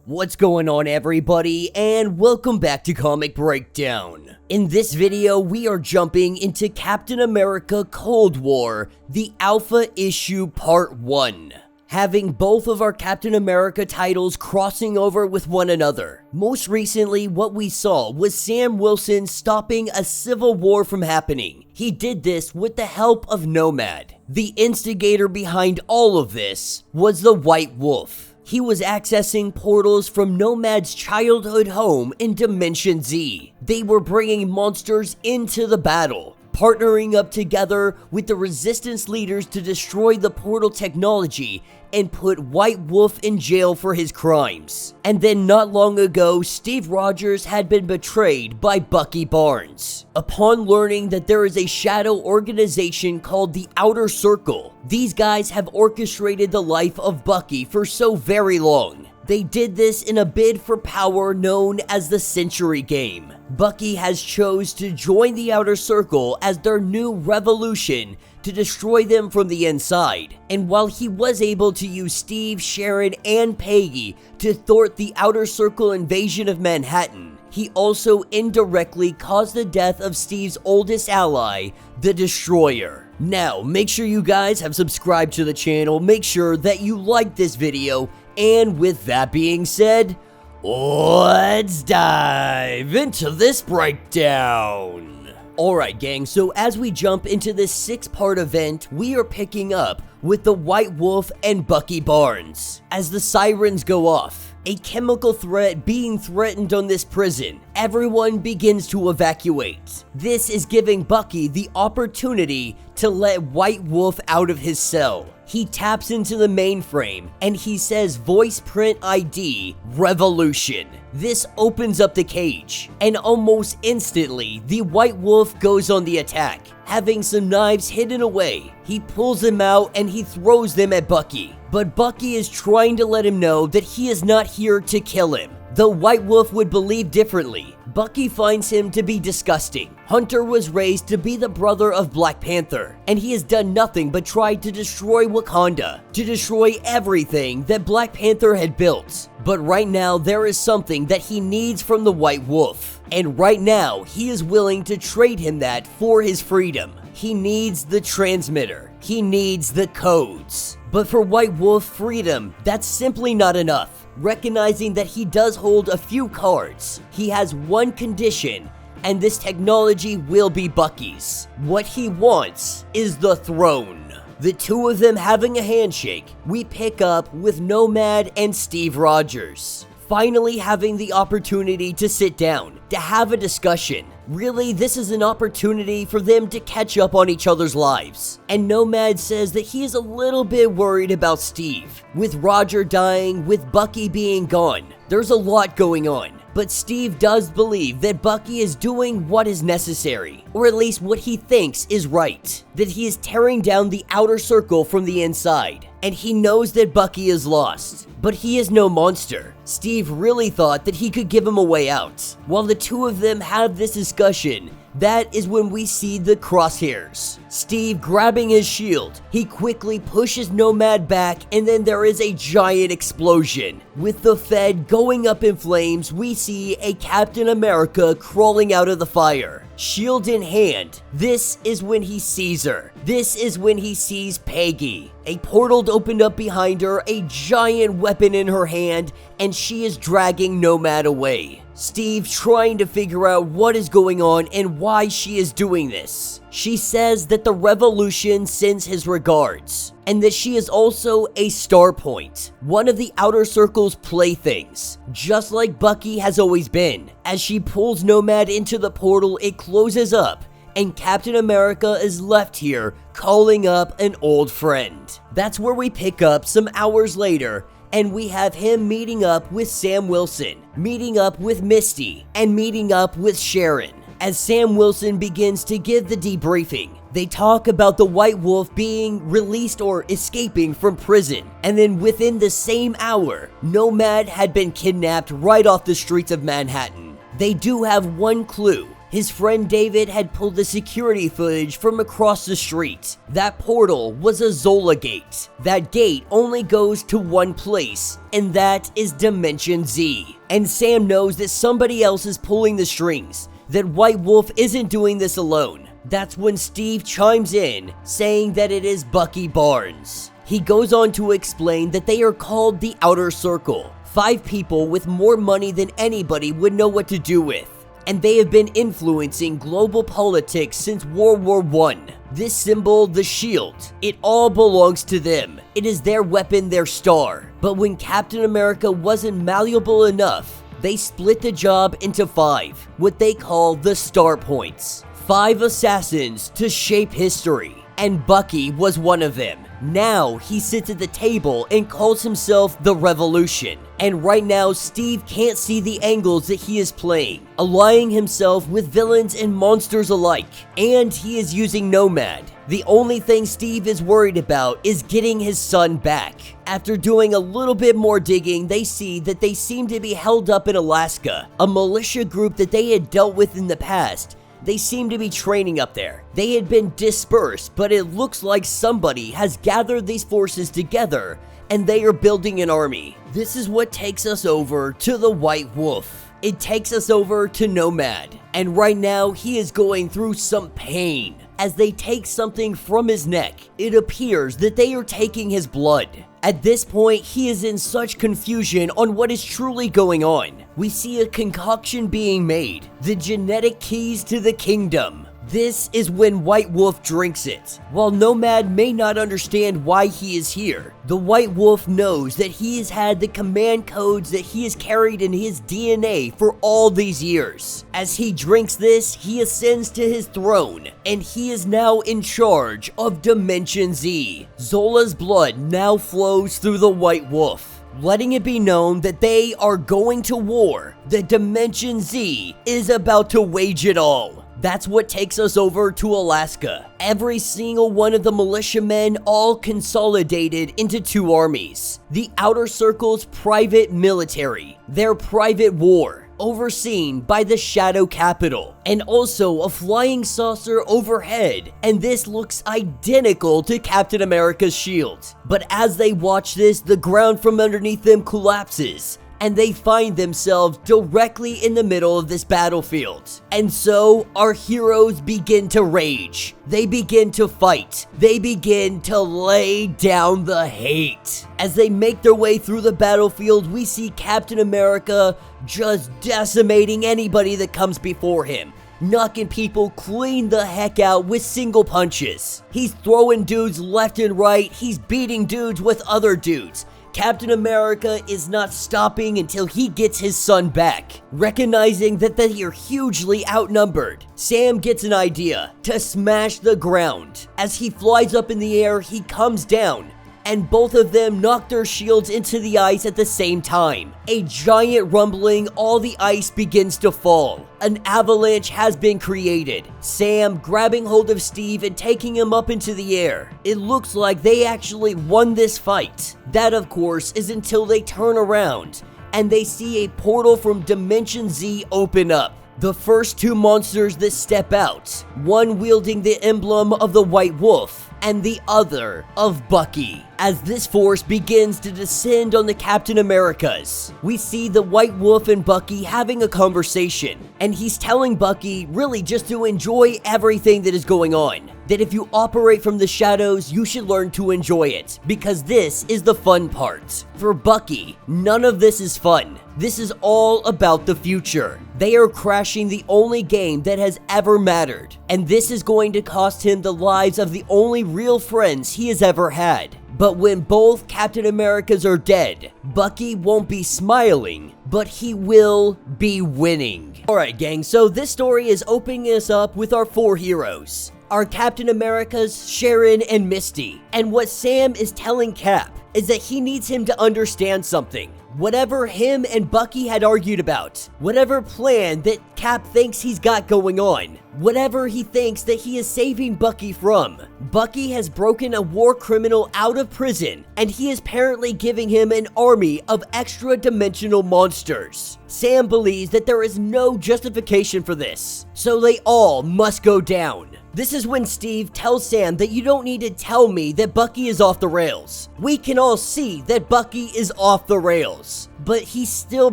What's going on, everybody, and welcome back to Comic Breakdown. In this video, we are jumping into Captain America Cold War, the Alpha Issue Part 1. Having both of our Captain America titles crossing over with one another. Most recently, what we saw was Sam Wilson stopping a civil war from happening. He did this with the help of Nomad. The instigator behind all of this was the White Wolf. He was accessing portals from Nomad's childhood home in Dimension Z. They were bringing monsters into the battle, partnering up together with the Resistance leaders to destroy the portal technology and put White Wolf in jail for his crimes. And then not long ago, Steve Rogers had been betrayed by Bucky Barnes. Upon learning that there is a shadow organization called the Outer Circle, these guys have orchestrated the life of Bucky for so very long. They did this in a bid for power known as the Century Game. Bucky has chose to join the Outer Circle as their new revolution to destroy them from the inside. And while he was able to use Steve, Sharon, and Peggy to thwart the Outer Circle invasion of Manhattan, he also indirectly caused the death of Steve's oldest ally, the Destroyer. Now, make sure you guys have subscribed to the channel, make sure that you like this video, and with that being said, let's dive into this breakdown. Alright gang, so as we jump into this 6-part event, we are picking up with the White Wolf and Bucky Barnes. As the sirens go off, a chemical threat being threatened on this prison, everyone begins to evacuate. This is giving Bucky the opportunity to let White Wolf out of his cell. He taps into the mainframe and he says voice print ID revolution. This opens up the cage and almost instantly the White Wolf goes on the attack. Having some knives hidden away, he pulls them out and he throws them at Bucky. But Bucky is trying to let him know that he is not here to kill him. Though White Wolf would believe differently, Bucky finds him to be disgusting. Hunter was raised to be the brother of Black Panther, and he has done nothing but try to destroy Wakanda, to destroy everything that Black Panther had built. But right now, there is something that he needs from the White Wolf, and right now, he is willing to trade him that for his freedom. He needs the transmitter. He needs the codes. But for White Wolf freedom, that's simply not enough. Recognizing that he does hold a few cards, he has one condition, and this technology will be Bucky's. What he wants is the throne. The two of them having a handshake, we pick up with Nomad and Steve Rogers. Finally having the opportunity to sit down, to have a discussion. Really, this is an opportunity for them to catch up on each other's lives. And Nomad says that he is a little bit worried about Steve. With Roger dying, with Bucky being gone, there's a lot going on. But Steve does believe that Bucky is doing what is necessary, or at least what he thinks is right. That he is tearing down the Outer Circle from the inside. And he knows that Bucky is lost. But he is no monster. Steve really thought that he could give him a way out. While the two of them have this discussion, that is when we see the crosshairs. Steve grabbing his shield, he quickly pushes Nomad back and then there is a giant explosion. With the Fed going up in flames, we see a Captain America crawling out of the fire. Shield in hand, this is when he sees her. This is when he sees Peggy. A portal opened up behind her, a giant weapon in her hand, and she is dragging Nomad away. Steve trying to figure out what is going on and why she is doing this. She says that the revolution sends his regards, and that she is also a star point, one of the Outer Circle's playthings, just like Bucky has always been. As she pulls Nomad into the portal, it closes up, and Captain America is left here calling up an old friend. That's where we pick up some hours later, and we have him meeting up with Sam Wilson, meeting up with Misty, and meeting up with Sharon. As Sam Wilson begins to give the debriefing, they talk about the White Wolf being released or escaping from prison, and then within the same hour, Nomad had been kidnapped right off the streets of Manhattan. They do have one clue. His friend David had pulled the security footage from across the street. That portal was a Zola gate. That gate only goes to one place, and that is Dimension Z. And Sam knows that somebody else is pulling the strings, that White Wolf isn't doing this alone. That's when Steve chimes in, saying that it is Bucky Barnes. He goes on to explain that they are called the Outer Circle, 5 people with more money than anybody would know what to do with, and they have been influencing global politics since World War I. This symbol, the shield, it all belongs to them. It is their weapon, their star. But when Captain America wasn't malleable enough, they split the job into 5, what they call the Star Points. 5 assassins to shape history, and Bucky was one of them. Now he sits at the table and calls himself the Revolution. And right now Steve can't see the angles that he is playing, allying himself with villains and monsters alike. And he is using Nomad. The only thing Steve is worried about is getting his son back. After doing a little bit more digging, they see that they seem to be held up in Alaska, a militia group that they had dealt with in the past. They seem to be training up there. They had been dispersed, but it looks like somebody has gathered these forces together and they are building an army. This is what takes us over to the White Wolf. It takes us over to Nomad. And right now he is going through some pain. As they take something from his neck, it appears that they are taking his blood. At this point, he is in such confusion on what is truly going on. We see a concoction being made, the genetic keys to the kingdom. This is when White Wolf drinks it. While Nomad may not understand why he is here, the White Wolf knows that he has had the command codes that he has carried in his DNA for all these years. As he drinks this, he ascends to his throne, and he is now in charge of Dimension Z. Zola's blood now flows through the White Wolf, letting it be known that they are going to war. The Dimension Z is about to wage it all. That's what takes us over to Alaska. Every single one of the militiamen all consolidated into 2 armies. The Outer Circle's private military, their private war, overseen by the Shadow Capital, and also a flying saucer overhead, and this looks identical to Captain America's shield. But as they watch this, the ground from underneath them collapses, and they find themselves directly in the middle of this battlefield. And so our heroes begin to rage. They begin to fight. They begin to lay down the hate. As they make their way through the battlefield, we see Captain America just decimating anybody that comes before him, knocking people clean the heck out with single punches. He's throwing dudes left and right. He's beating dudes with other dudes. Captain America is not stopping until he gets his son back. Recognizing that they are hugely outnumbered, Sam gets an idea to smash the ground. As he flies up in the air, he comes down, and both of them knock their shields into the ice at the same time. A giant rumbling, all the ice begins to fall. An avalanche has been created. Sam grabbing hold of Steve and taking him up into the air. It looks like they actually won this fight. That, of course, is until they turn around and they see a portal from Dimension Z open up. The first 2 monsters that step out, one wielding the emblem of the White Wolf and the other of Bucky. As this force begins to descend on the Captain Americas, we see the White Wolf and Bucky having a conversation, and he's telling Bucky really just to enjoy everything that is going on. That if you operate from the shadows, you should learn to enjoy it, because this is the fun part. For Bucky, none of this is fun. This is all about the future. They are crashing the only game that has ever mattered, and this is going to cost him the lives of the only real friends he has ever had. But when both Captain Americas are dead, Bucky won't be smiling, but he will be winning. Alright gang, so this story is opening us up with our 4 heroes. Our Captain Americas, Sharon, and Misty. And what Sam is telling Cap is that he needs him to understand something. Whatever him and Bucky had argued about, whatever plan that Cap thinks he's got going on, whatever he thinks that he is saving Bucky from, Bucky has broken a war criminal out of prison, and he is apparently giving him an army of extra-dimensional monsters. Sam believes that there is no justification for this, so they all must go down. This is when Steve tells Sam that you don't need to tell me that Bucky is off the rails. We can all see that Bucky is off the rails. But he still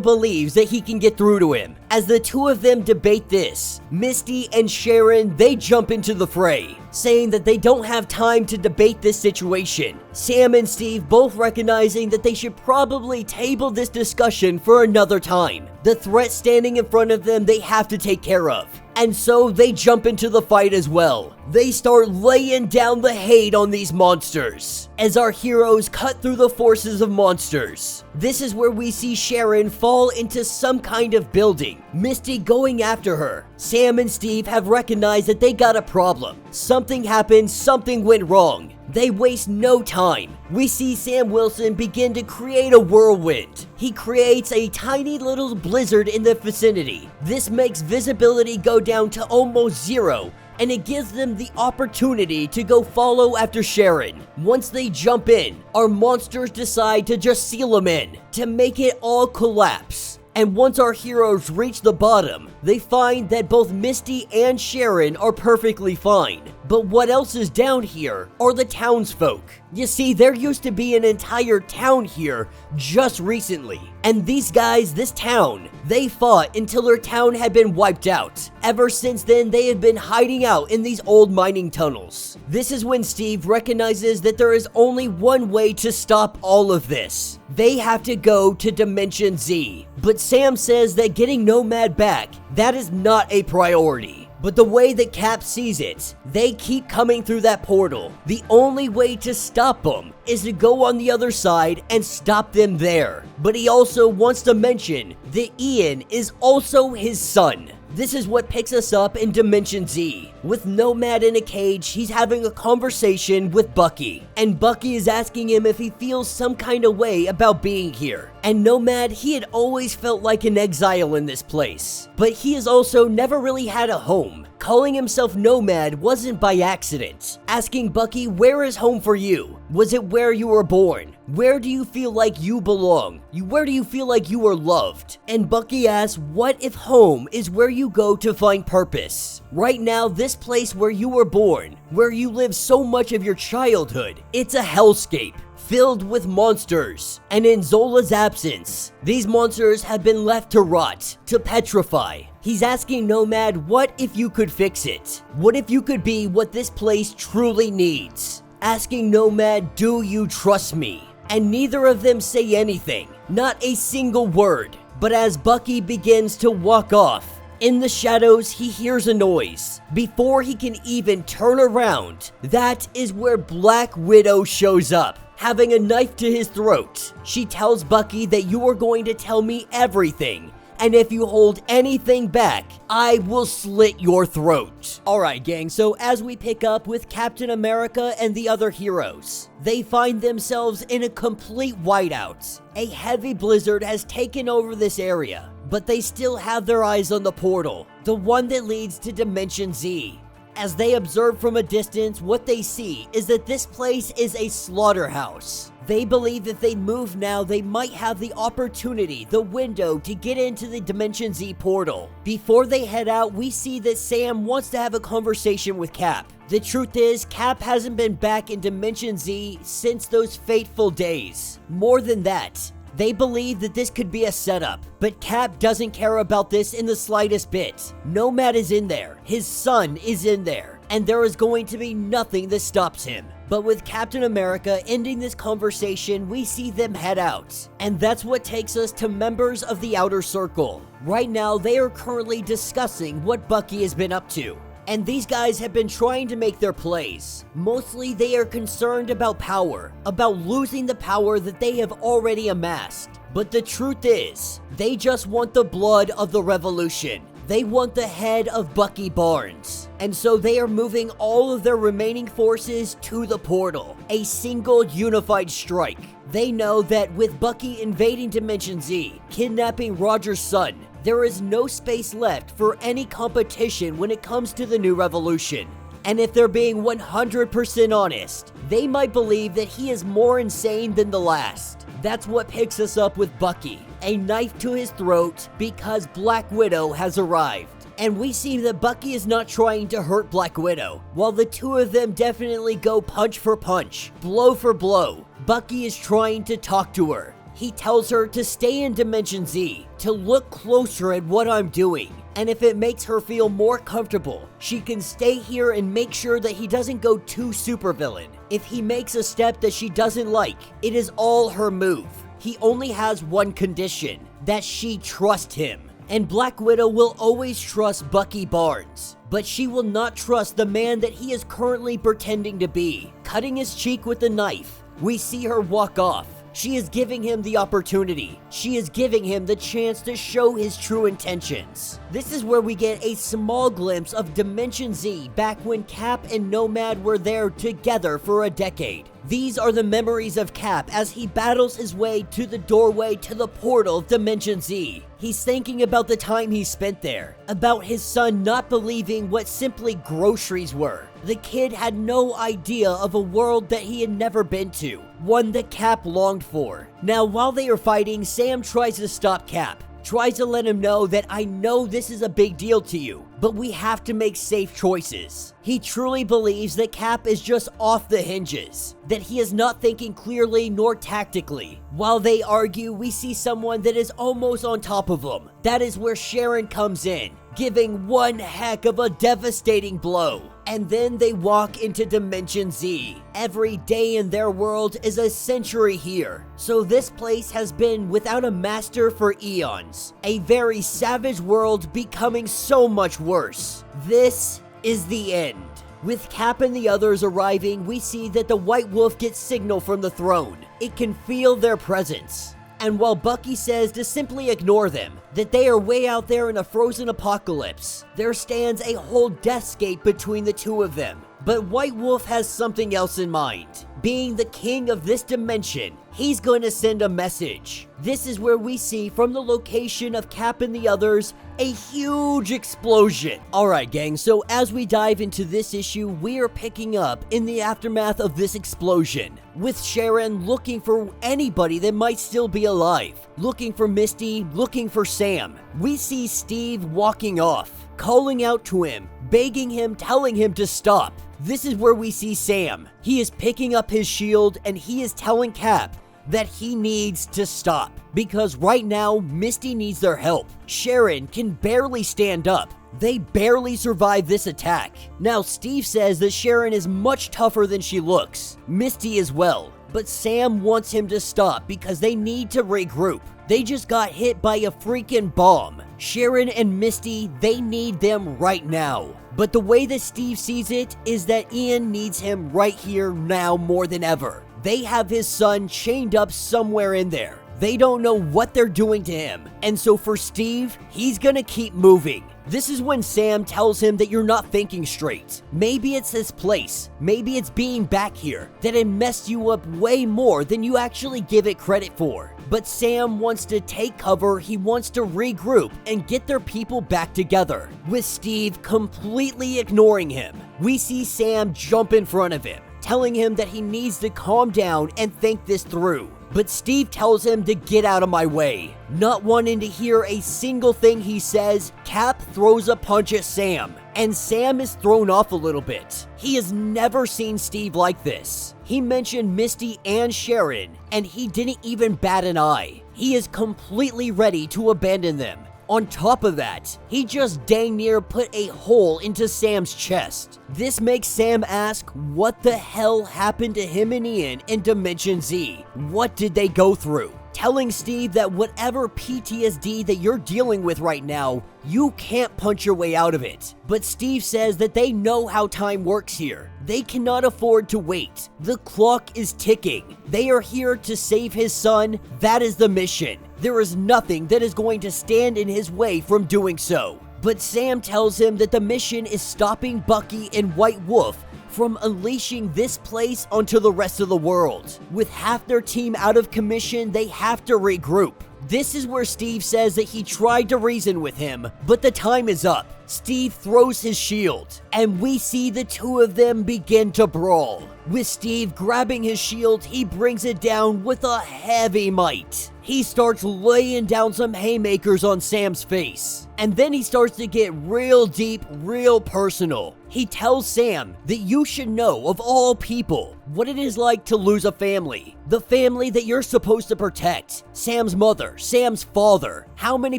believes that he can get through to him. As the two of them debate this, Misty and Sharon, they jump into the fray, saying that they don't have time to debate this situation. Sam and Steve both recognizing that they should probably table this discussion for another time. The threat standing in front of them they have to take care of. And so they jump into the fight as well. They start laying down the hate on these monsters as our heroes cut through the forces of monsters. This is where we see Sharon fall into some kind of building, Misty going after her. Sam and Steve have recognized that they got a problem. Something happened, something went wrong. They waste no time. We see Sam Wilson begin to create a whirlwind. He creates a tiny little blizzard in the vicinity. This makes visibility go down to almost zero, and it gives them the opportunity to go follow after Sharon. Once they jump in, our monsters decide to just seal them in, to make it all collapse. And once our heroes reach the bottom, they find that both Misty and Sharon are perfectly fine. But what else is down here are the townsfolk. You see, there used to be an entire town here just recently. And these guys, this town, they fought until their town had been wiped out. Ever since then, they had been hiding out in these old mining tunnels. This is when Steve recognizes that there is only one way to stop all of this. They have to go to Dimension Z. But Sam says that getting Nomad back, that is not a priority. But the way that Cap sees it, they keep coming through that portal. The only way to stop them is to go on the other side and stop them there. But he also wants to mention that Ian is also his son. This is what picks us up in Dimension Z. With Nomad in a cage, he's having a conversation with Bucky. And Bucky is asking him if he feels some kind of way about being here. And Nomad, he had always felt like an exile in this place. But he has also never really had a home. Calling himself Nomad wasn't by accident. Asking Bucky, where is home for you? Was it where you were born? Where do you feel like you belong? Where do you feel like you are loved? And Bucky asks, what if home is where you go to find purpose? Right now, this place where you were born, where you lived so much of your childhood, it's a hellscape. Filled with monsters, and in Zola's absence, these monsters have been left to rot, to petrify. He's asking Nomad, what if you could fix it? What if you could be what this place truly needs? Asking Nomad, do you trust me? And neither of them say anything, not a single word. But as Bucky begins to walk off, in the shadows, he hears a noise. Before he can even turn around, that is where Black Widow shows up, having a knife to his throat. She tells Bucky that you are going to tell me everything, and if you hold anything back, I will slit your throat. Alright gang, so as we pick up with Captain America and the other heroes, they find themselves in a complete whiteout. A heavy blizzard has taken over this area, but they still have their eyes on the portal, the one that leads to Dimension Z. As they observe from a distance, what they see is that this place is a slaughterhouse. They believe if they move now, they might have the opportunity, the window to get into the Dimension Z portal. Before they head out, we see that Sam wants to have a conversation with Cap. The truth is, Cap hasn't been back in Dimension Z since those fateful days. More than that, they believe that this could be a setup, but Cap doesn't care about this in the slightest bit. Nomad is in there, his son is in there, and there is going to be nothing that stops him. But with Captain America ending this conversation, we see them head out. And that's what takes us to members of the Outer Circle. Right now, they are currently discussing what Bucky has been up to. And these guys have been trying to make their plays. Mostly they are concerned about power, about losing the power that they have already amassed. But the truth is, they just want the blood of the revolution. They want the head of Bucky Barnes. And so they are moving all of their remaining forces to the portal. A single unified strike. They know that with Bucky invading Dimension Z, kidnapping Roger's son, there is no space left for any competition when it comes to the new revolution. And if they're being 100% honest, they might believe that he is more insane than the last. That's what picks us up with Bucky, a knife to his throat because Black Widow has arrived. And we see that Bucky is not trying to hurt Black Widow. While the two of them definitely go punch for punch, blow for blow, Bucky is trying to talk to her. He tells her to stay in Dimension Z, to look closer at what I'm doing. And if it makes her feel more comfortable, she can stay here and make sure that he doesn't go too supervillain. If he makes a step that she doesn't like, it is all her move. He only has one condition, that she trust him. And Black Widow will always trust Bucky Barnes, but she will not trust the man that he is currently pretending to be. Cutting his cheek with a knife, we see her walk off. She is giving him the opportunity. She is giving him the chance to show his true intentions. This is where we get a small glimpse of Dimension Z back when Cap and Nomad were there together for a decade. These are the memories of Cap as he battles his way to the doorway to the portal of Dimension Z. He's thinking about the time he spent there, about his son not believing what simply groceries were. The kid had no idea of a world that he had never been to, one that Cap longed for. Now, while they are fighting, Sam tries to stop Cap, tries to let him know that I know this is a big deal to you, but we have to make safe choices. He truly believes that Cap is just off the hinges, that he is not thinking clearly nor tactically. While they argue, we see someone that is almost on top of him. That is where Sharon comes in, giving one heck of a devastating blow. And then they walk into Dimension Z. Every day in their world is a century here. So this place has been without a master for eons. A very savage world becoming so much worse. This is the end. With Cap and the others arriving, we see that the White Wolf gets signal from the throne. It can feel their presence. And while Bucky says to simply ignore them, that they are way out there in a frozen apocalypse, there stands a whole deathscape between the two of them. But White Wolf has something else in mind. Being the king of this dimension, he's going to send a message. This is where we see from the location of Cap and the others, a huge explosion. Alright gang, so as we dive into this issue, we are picking up in the aftermath of this explosion, with Sharon looking for anybody that might still be alive, looking for Misty, looking for Sam. We see Steve walking off, calling out to him, begging him, telling him to stop. This is where we see Sam. He is picking up his shield and he is telling Cap that he needs to stop, because right now Misty needs their help. Sharon can barely stand up. They barely survive this attack. Now Steve says that Sharon is much tougher than she looks. Misty as well. But Sam wants him to stop because they need to regroup. They just got hit by a freaking bomb. Sharon and Misty, they need them right now. But the way that Steve sees it is that Ian needs him right here now more than ever. They have his son chained up somewhere in there. They don't know what they're doing to him. And so for Steve, he's gonna keep moving. This is when Sam tells him that you're not thinking straight. Maybe it's this place, maybe it's being back here, that it messed you up way more than you actually give it credit for. But Sam wants to take cover, he wants to regroup and get their people back together, with Steve completely ignoring him. We see Sam jump in front of him, telling him that he needs to calm down and think this through. But Steve tells him to get out of my way. Not wanting to hear a single thing he says, Cap throws a punch at Sam, and Sam is thrown off a little bit. He has never seen Steve like this. He mentioned Misty and Sharon, and he didn't even bat an eye. He is completely ready to abandon them. On top of that, he just dang near put a hole into Sam's chest. This makes Sam ask what the hell happened to him and Ian in Dimension Z. What did they go through? Telling Steve that whatever PTSD that you're dealing with right now, you can't punch your way out of it. But Steve says that they know how time works here. They cannot afford to wait. The clock is ticking. They are here to save his son. That is the mission. There is nothing that is going to stand in his way from doing so. But Sam tells him that the mission is stopping Bucky and White Wolf from unleashing this place onto the rest of the world. With half their team out of commission, they have to regroup. This is where Steve says that he tried to reason with him, but the time is up. Steve throws his shield, and we see the two of them begin to brawl. With Steve grabbing his shield, he brings it down with a heavy might. He starts laying down some haymakers on Sam's face, and then he starts to get real deep, real personal. He tells Sam that you should know, of all people, what it is like to lose a family. The family that you're supposed to protect. Sam's mother, Sam's father. How many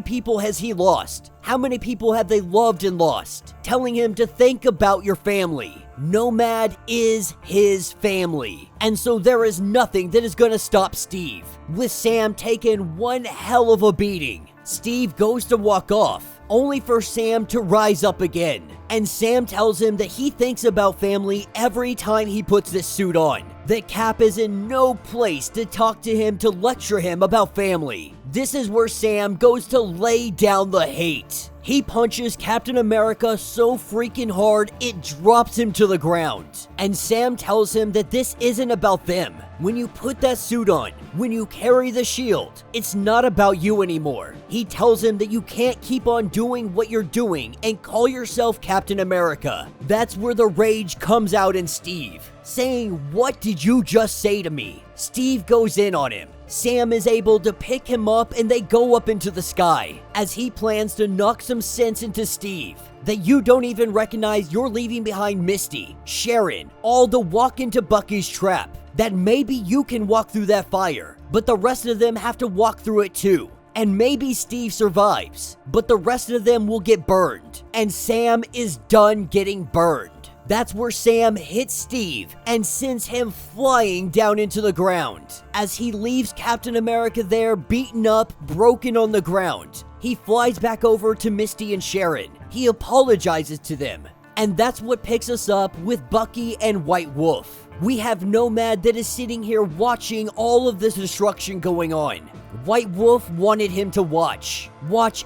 people has he lost? How many people have they loved and lost? Telling him to think about your family. Nomad is his family. And so there is nothing that is gonna stop Steve. With Sam taking one hell of a beating, Steve goes to walk off, only for Sam to rise up again. And Sam tells him that he thinks about family every time he puts this suit on. That Cap is in no place to talk to him, to lecture him about family. This is where Sam goes to lay down the hate. He punches Captain America so freaking hard, it drops him to the ground. And Sam tells him that this isn't about them. When you put that suit on, when you carry the shield, it's not about you anymore. He tells him that you can't keep on doing what you're doing and call yourself Captain America. That's where the rage comes out in Steve, saying, "What did you just say to me?" Steve goes in on him. Sam is able to pick him up and they go up into the sky as he plans to knock some sense into Steve. That you don't even recognize you're leaving behind Misty, Sharon, all to walk into Bucky's trap. That maybe you can walk through that fire, but the rest of them have to walk through it too. And maybe Steve survives, but the rest of them will get burned. And Sam is done getting burned. That's where Sam hits Steve and sends him flying down into the ground. As he leaves Captain America there beaten up, broken on the ground, he flies back over to Misty and Sharon. He apologizes to them. And that's what picks us up with Bucky and White Wolf. We have Nomad that is sitting here watching all of this destruction going on. White Wolf wanted him to watch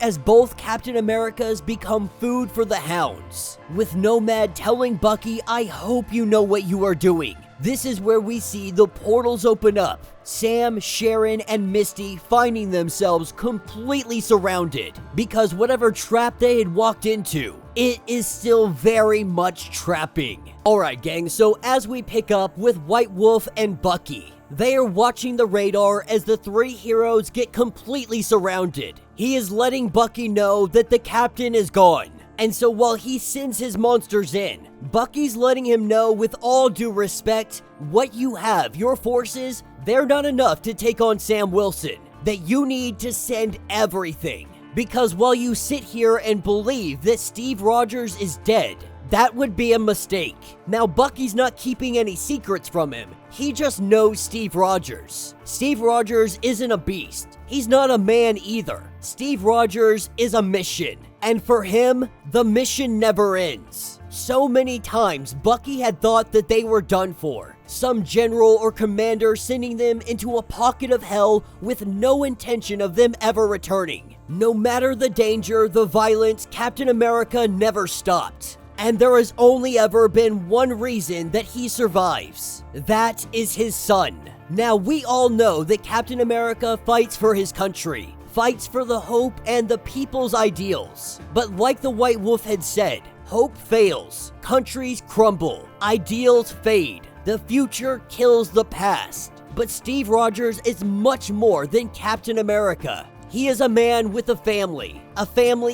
as both Captain Americas become food for the hounds. With Nomad telling Bucky, "I hope you know what you are doing." This is where we see the portals open up. Sam, Sharon, and Misty finding themselves completely surrounded because whatever trap they had walked into, it is still very much trapping. Alright gang, so as we pick up with White Wolf and Bucky, they are watching the radar as the three heroes get completely surrounded. He is letting Bucky know that the captain is gone. And so while he sends his monsters in, Bucky's letting him know with all due respect, what you have, your forces, they're not enough to take on Sam Wilson. That you need to send everything. Because while you sit here and believe that Steve Rogers is dead, that would be a mistake. Now Bucky's not keeping any secrets from him. He just knows Steve Rogers. Steve Rogers isn't a beast. He's not a man either. Steve Rogers is a mission. And for him, the mission never ends. So many times, Bucky had thought that they were done for. Some general or commander sending them into a pocket of hell with no intention of them ever returning. No matter the danger, the violence, Captain America never stopped. And there has only ever been one reason that he survives. That is his son. Now, we all know that Captain America fights for his country, fights for the hope and the people's ideals. But like the White Wolf had said, hope fails, countries crumble, ideals fade, the future kills the past. But Steve Rogers is much more than Captain America. He is a man with a family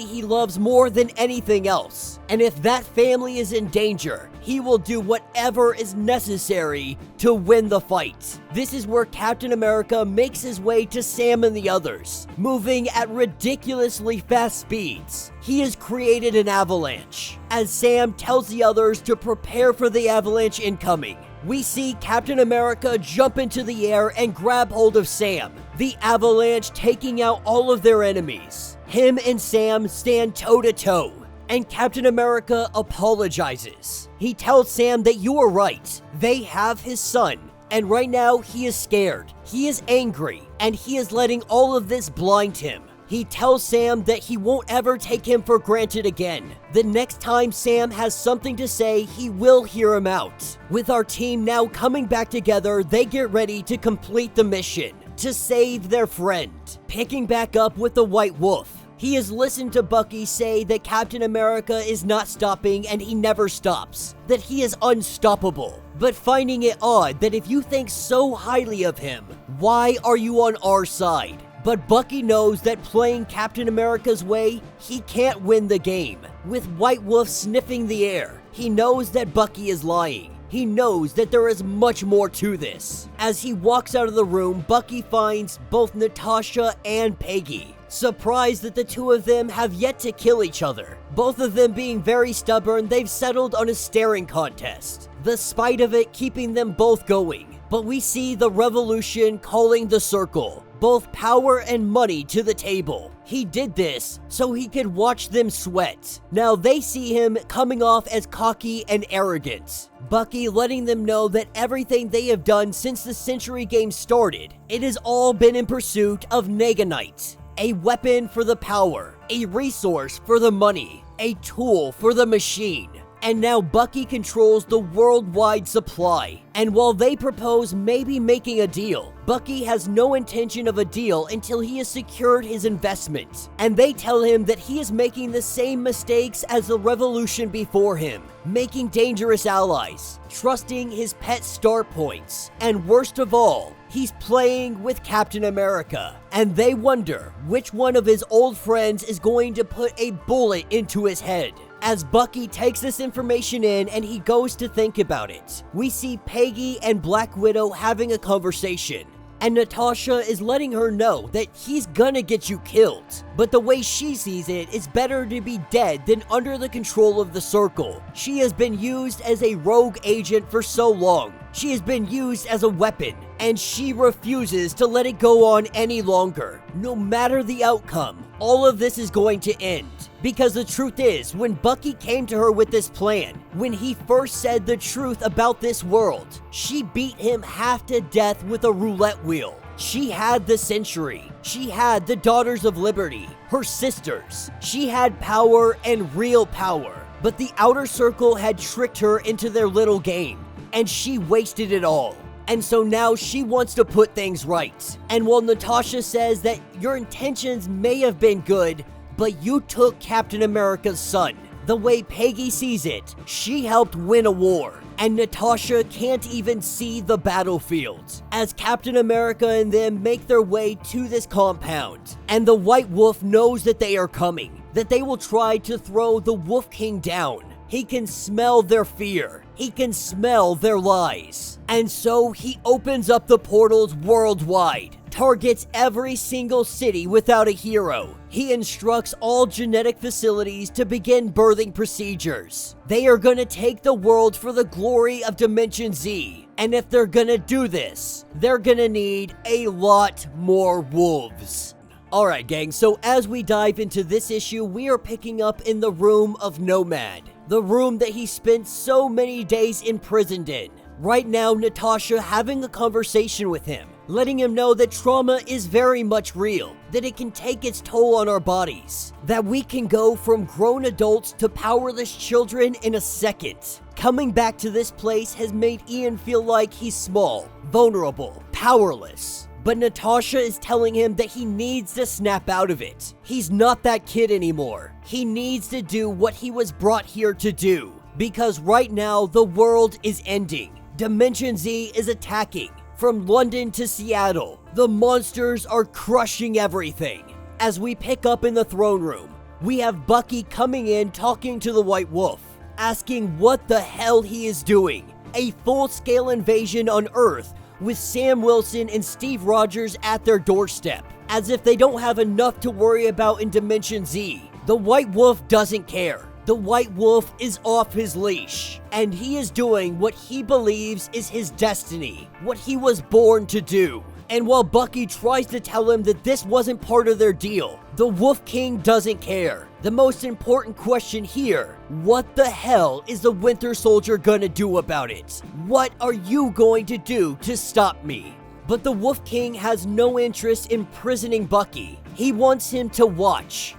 he loves more than anything else. And if that family is in danger, he will do whatever is necessary to win the fight. This is where Captain America makes his way to Sam and the others, moving at ridiculously fast speeds. He has created an avalanche, as Sam tells the others to prepare for the avalanche incoming. We see Captain America jump into the air and grab hold of Sam, the avalanche taking out all of their enemies. Him and Sam stand toe-to-toe, and Captain America apologizes. He tells Sam that you are right, they have his son, and right now he is scared, he is angry, and he is letting all of this blind him. He tells Sam that he won't ever take him for granted again. The next time Sam has something to say, he will hear him out. With our team now coming back together, they get ready to complete the mission, to save their friend. Picking back up with the White Wolf. He has listened to Bucky say that Captain America is not stopping and he never stops, that he is unstoppable. But finding it odd that if you think so highly of him, why are you on our side? But Bucky knows that playing Captain America's way, he can't win the game. With White Wolf sniffing the air, he knows that Bucky is lying. He knows that there is much more to this. As he walks out of the room, Bucky finds both Natasha and Peggy. Surprised that the two of them have yet to kill each other. Both of them being very stubborn, they've settled on a staring contest. The spite of it keeping them both going. But we see the revolution calling the circle. Both power and money to the table. He did this so he could watch them sweat. Now they see him coming off as cocky and arrogant. Bucky letting them know that everything they have done since the Century game started, it has all been in pursuit of neganite. A weapon for the power, a resource for the money, a tool for the machine. And now Bucky controls the worldwide supply. And while they propose maybe making a deal, Bucky has no intention of a deal until he has secured his investment. And they tell him that he is making the same mistakes as the revolution before him, making dangerous allies, trusting his pet star points, and worst of all, he's playing with Captain America. And they wonder which one of his old friends is going to put a bullet into his head. As Bucky takes this information in and he goes to think about it, we see Peggy and Black Widow having a conversation. And Natasha is letting her know that he's gonna get you killed. But the way she sees it, it's better to be dead than under the control of the Circle. She has been used as a rogue agent for so long. She has been used as a weapon, and she refuses to let it go on any longer. No matter the outcome, all of this is going to end. Because the truth is, when Bucky came to her with this plan, when he first said the truth about this world, she beat him half to death with a roulette wheel. She had the Century. She had the Daughters of Liberty, her sisters. She had power and real power. But the Outer Circle had tricked her into their little game, and she wasted it all. And so now she wants to put things right. And while Natasha says that your intentions may have been good, but you took Captain America's son. The way Peggy sees it, she helped win a war. And Natasha can't even see the battlefield. As Captain America and them make their way to this compound. And the White Wolf knows that they are coming. That they will try to throw the Wolf King down. He can smell their fear. He can smell their lies. And so he opens up the portals worldwide. Targets every single city without a hero. He instructs all genetic facilities to begin birthing procedures. They are gonna take the world for the glory of Dimension Z. And if they're gonna do this, they're gonna need a lot more wolves. Alright gang, so as we dive into this issue, we are picking up in the room of Nomad. The room that he spent so many days imprisoned in. Right now, Natasha having a conversation with him, letting him know that trauma is very much real, that it can take its toll on our bodies, that we can go from grown adults to powerless children in a second. Coming back to this place has made Ian feel like he's small, vulnerable, powerless. But Natasha is telling him that he needs to snap out of it. He's not that kid anymore. He needs to do what he was brought here to do. Because right now, the world is ending. Dimension Z is attacking. From London to Seattle, the monsters are crushing everything. As we pick up in the throne room, we have Bucky coming in talking to the White Wolf, asking what the hell he is doing. A full-scale invasion on Earth with Sam Wilson and Steve Rogers at their doorstep, as if they don't have enough to worry about in Dimension Z. The White Wolf doesn't care. The White Wolf is off his leash, and he is doing what he believes is his destiny, what he was born to do. And while Bucky tries to tell him that this wasn't part of their deal, the Wolf King doesn't care. The most important question here, what the hell is the Winter Soldier gonna do about it? What are you going to do to stop me? But the Wolf King has no interest in imprisoning Bucky. He wants him to watch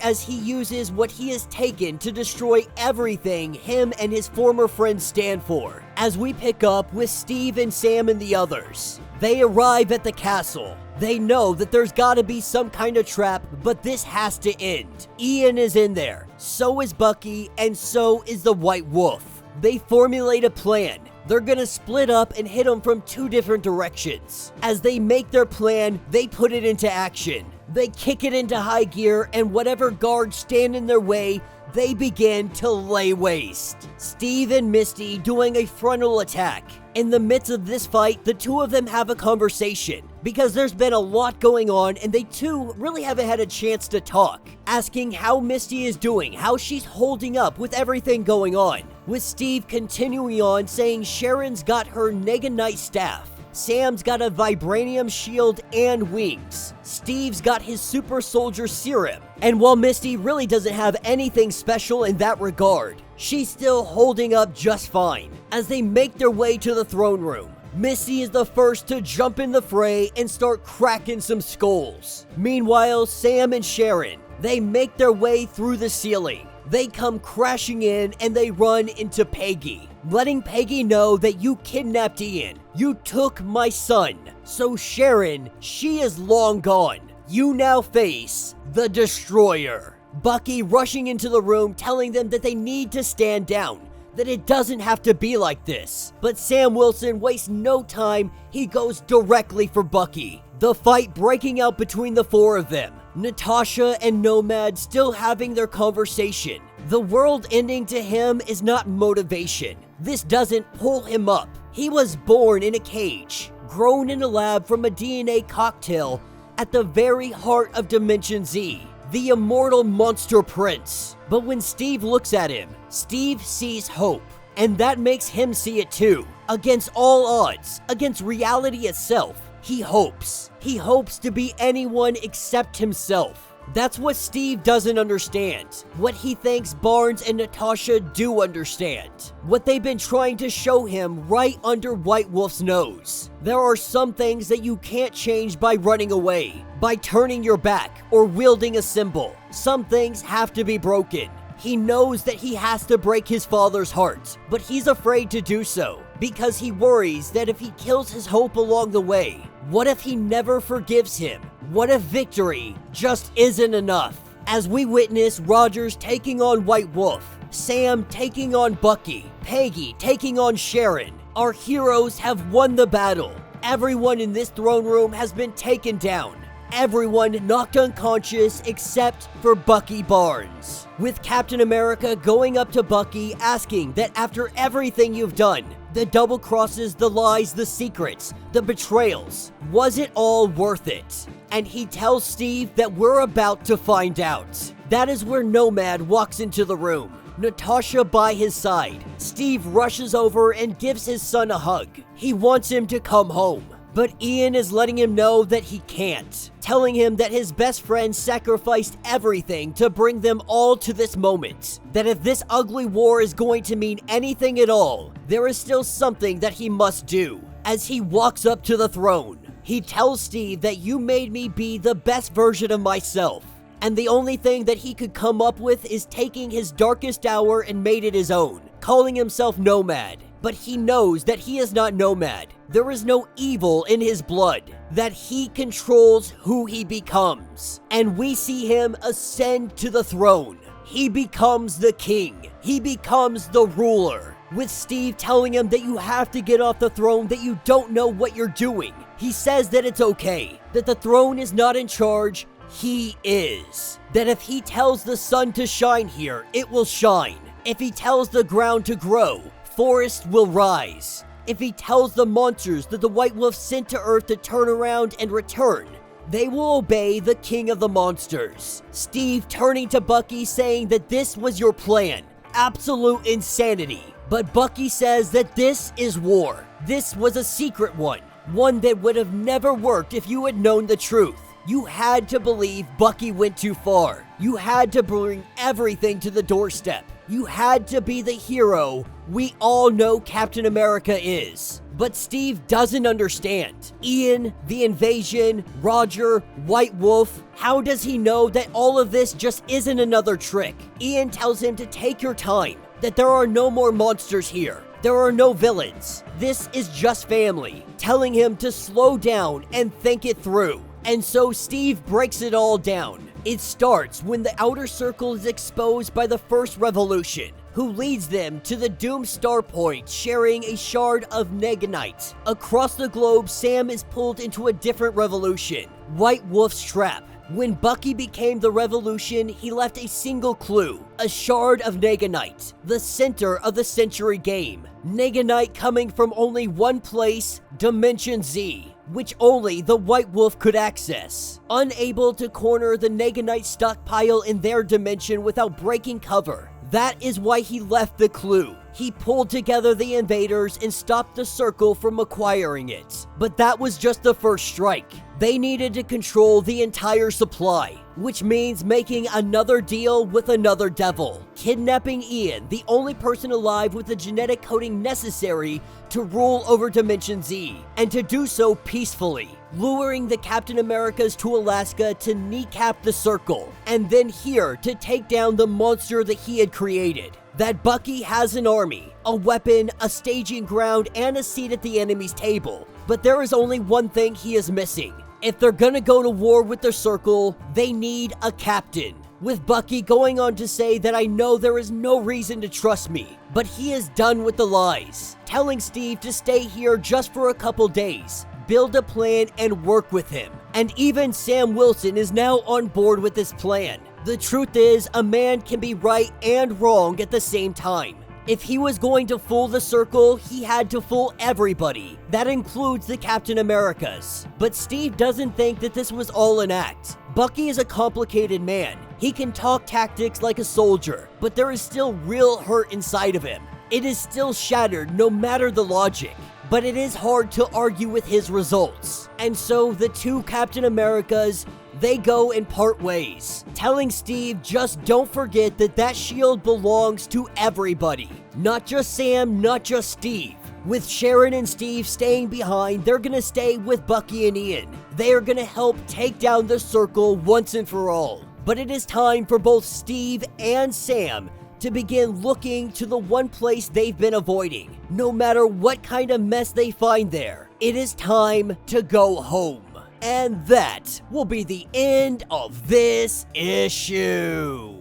as he uses what he has taken to destroy everything him and his former friends stand for. As we pick up with Steve and Sam and the others, they arrive at the castle. They know that there's gotta be some kind of trap, but this has to end. Ian is in there, so is Bucky, and so is the White Wolf. They formulate a plan. They're gonna split up and hit them from two different directions. As they make their plan, they put it into action. They kick it into high gear, and whatever guards stand in their way, they begin to lay waste. Steve and Misty doing a frontal attack. In the midst of this fight, the two of them have a conversation, because there's been a lot going on and they too really haven't had a chance to talk. Asking how Misty is doing, how she's holding up with everything going on. With Steve continuing on saying Sharon's got her Neganite staff. Sam's got a vibranium shield and wings. Steve's got his super soldier serum. And while Misty really doesn't have anything special in that regard, she's still holding up just fine. As they make their way to the throne room, Misty is the first to jump in the fray and start cracking some skulls. Meanwhile, Sam and Sharon, they make their way through the ceiling. They come crashing in and they run into Peggy, letting Peggy know that you kidnapped Ian. You took my son. So Sharon, she is long gone. You now face the Destroyer. Bucky rushing into the room telling them that they need to stand down, that it doesn't have to be like this. But Sam Wilson wastes no time, he goes directly for Bucky. The fight breaking out between the four of them. Natasha and Nomad still having their conversation. The world ending to him is not motivation. This doesn't pull him up. He was born in a cage, grown in a lab from a DNA cocktail at the very heart of Dimension Z, the immortal monster prince. But when Steve looks at him, Steve sees hope, and that makes him see it too. Against all odds, against reality itself, he hopes. He hopes to be anyone except himself. That's what Steve doesn't understand. What he thinks Barnes and Natasha do understand. What they've been trying to show him right under White Wolf's nose. There are some things that you can't change by running away, by turning your back, or wielding a symbol. Some things have to be broken. He knows that he has to break his father's heart, but he's afraid to do so because he worries that if he kills his hope along the way, what if he never forgives him? What if victory just isn't enough? As we witness Rogers taking on White Wolf, Sam taking on Bucky, Peggy taking on Sharon, our heroes have won the battle. Everyone in this throne room has been taken down. Everyone knocked unconscious except for Bucky Barnes. With Captain America going up to Bucky asking that after everything you've done, the double crosses, the lies, the secrets, the betrayals, was it all worth it? And he tells Steve that we're about to find out. That is where Nomad walks into the room. Natasha by his side. Steve rushes over and gives his son a hug. He wants him to come home. But Ian is letting him know that he can't, telling him that his best friend sacrificed everything to bring them all to this moment, that if this ugly war is going to mean anything at all, there is still something that he must do. As he walks up to the throne, he tells Steve that you made me be the best version of myself, and the only thing that he could come up with is taking his darkest hour and made it his own, calling himself Nomad. But he knows that he is not Nomad. There is no evil in his blood, that he controls who he becomes. And we see him ascend to the throne. He becomes the king. He becomes the ruler. With Steve telling him that you have to get off the throne, that you don't know what you're doing. He says that it's okay, that the throne is not in charge, he is. That if he tells the sun to shine here, it will shine. If he tells the ground to grow, forest will rise. If he tells the monsters that the White Wolf sent to Earth to turn around and return, they will obey the king of the monsters. Steve turning to Bucky saying that this was your plan. Absolute insanity. But Bucky says that this is war. This was a secret one. One that would have never worked if you had known the truth. You had to believe Bucky went too far. You had to bring everything to the doorstep. You had to be the hero we all know Captain America is. But Steve doesn't understand. Ian, the invasion, Roger, White Wolf, how does he know that all of this just isn't another trick? Ian tells him to take your time, that there are no more monsters here. There are no villains. This is just family, telling him to slow down and think it through. And so Steve breaks it all down. It starts when the outer circle is exposed by the first revolution, who leads them to the doomed star point, sharing a shard of neganite. Across the globe, Sam is pulled into a different revolution, White Wolf's trap. When Bucky became the revolution, he left a single clue, a shard of neganite, the center of the century game. Neganite coming from only one place, Dimension Z, which only the White Wolf could access. Unable to corner the neganite stockpile in their dimension without breaking cover. That is why he left the clue. He pulled together the invaders and stopped the circle from acquiring it. But that was just the first strike. They needed to control the entire supply, which means making another deal with another devil, kidnapping Ian, the only person alive with the genetic coding necessary to rule over Dimension Z, and to do so peacefully, luring the Captain Americas to Alaska to kneecap the circle, and then here to take down the monster that he had created. That Bucky has an army, a weapon, a staging ground, and a seat at the enemy's table, but there is only one thing he is missing. If they're gonna go to war with the circle, they need a captain. With Bucky going on to say that I know there is no reason to trust me, but he is done with the lies, telling Steve to stay here just for a couple days, build a plan and work with him. And even Sam Wilson is now on board with this plan. The truth is, a man can be right and wrong at the same time. If he was going to fool the circle, he had to fool everybody. That includes the Captain Americas. But Steve doesn't think that this was all an act. Bucky is a complicated man. He can talk tactics like a soldier, but there is still real hurt inside of him. It is still shattered no matter the logic. But it is hard to argue with his results. And so the two Captain Americas, they go and part ways, telling Steve just don't forget that that shield belongs to everybody. Not just Sam, not just Steve. With Sharon and Steve staying behind, they're gonna stay with Bucky and Ian. They are gonna help take down the circle once and for all. But it is time for both Steve and Sam to begin looking to the one place they've been avoiding. No matter what kind of mess they find there, it is time to go home. And that will be the end of this issue.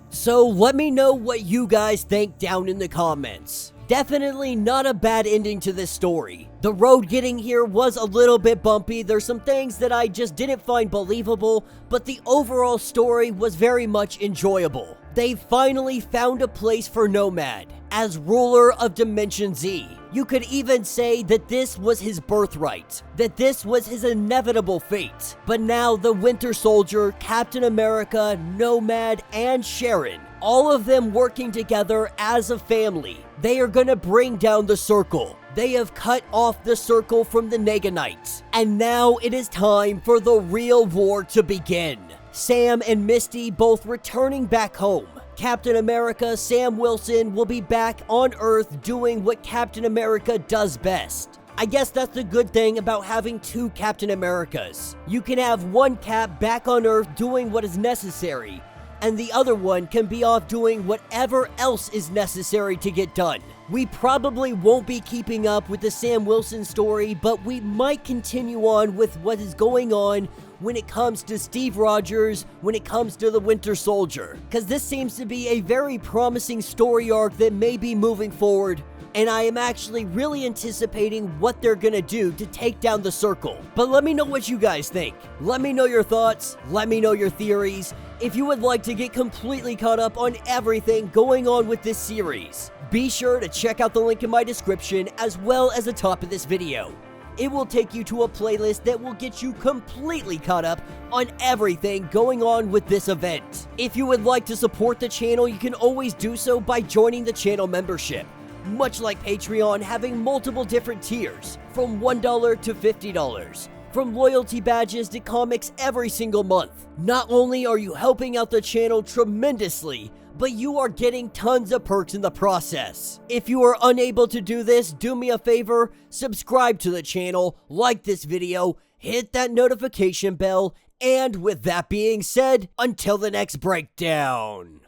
So let me know what you guys think down in the comments. Definitely not a bad ending to this story. The road getting here was a little bit bumpy. There's some things that I just didn't find believable, but the overall story was very much enjoyable. They finally found a place for Nomad as ruler of Dimension Z. You could even say that this was his birthright, that this was his inevitable fate. But now the Winter Soldier, Captain America, Nomad, and Sharon, all of them working together as a family, they are gonna bring down the circle. They have cut off the circle from the Neganites, and now it is time for the real war to begin. Sam and Misty both returning back home. Captain America, Sam Wilson, will be back on Earth doing what Captain America does best. I guess that's the good thing about having two Captain Americas. You can have one Cap back on Earth doing what is necessary, and the other one can be off doing whatever else is necessary to get done. We probably won't be keeping up with the Sam Wilson story, but we might continue on with what is going on when it comes to Steve Rogers, when it comes to the Winter Soldier. Because this seems to be a very promising story arc that may be moving forward, and I am actually really anticipating what they're gonna do to take down the circle. But let me know what you guys think. Let me know your thoughts, let me know your theories. If you would like to get completely caught up on everything going on with this series, be sure to check out the link in my description as well as the top of this video. It will take you to a playlist that will get you completely caught up on everything going on with this event. If you would like to support the channel, you can always do so by joining the channel membership. Much like Patreon, having multiple different tiers from $1 to $50. from loyalty badges to comics every single month. Not only are you helping out the channel tremendously, but you are getting tons of perks in the process. If you are unable to do this, do me a favor, subscribe to the channel, like this video, hit that notification bell, and with that being said, until the next breakdown.